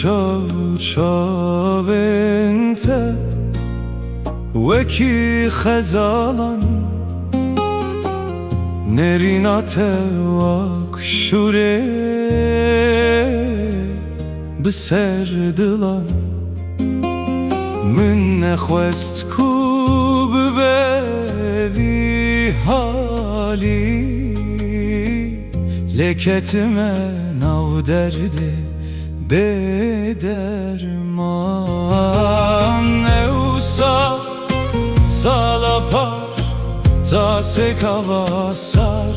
چاو چاو انت وکی خزالان نرینات وak شوره بسر دلان من نخواست کو ببوی حالی لکتime nav derdi bederman Evsa salapar ta sekavasar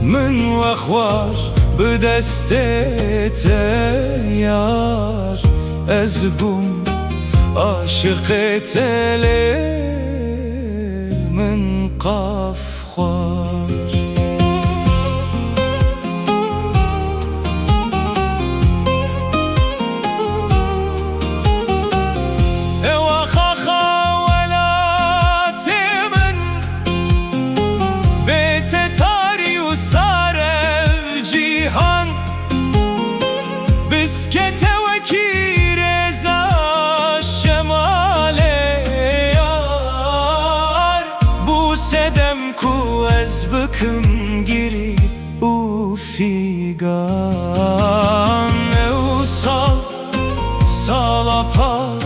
من وخوار بدست yar از بوم عاشق تله من قاف خوار Bıkım giri u figan Evsal salapar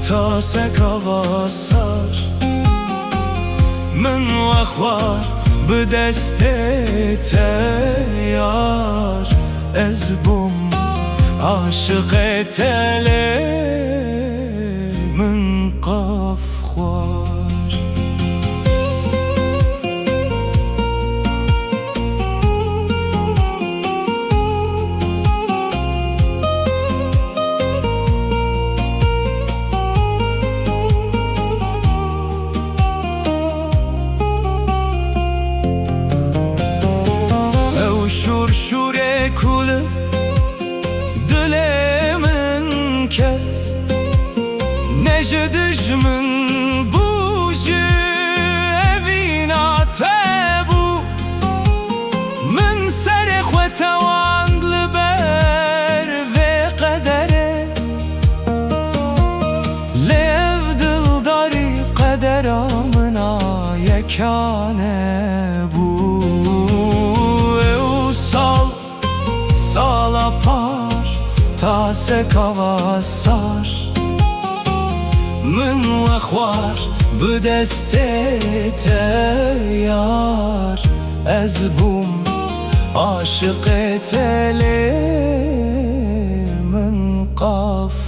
ta sekavasar من وخوار بدست yar از بوم عاشق تله من قاف خوار شوره کوله دلمن کت نجدجمن بوجه evina tebu من سرخ و تواند لبر ve قدره lev dildari قدر amına yekane bu salapar ta sekavasar من وخوار بدست yar از بوم عاشق تله من قاف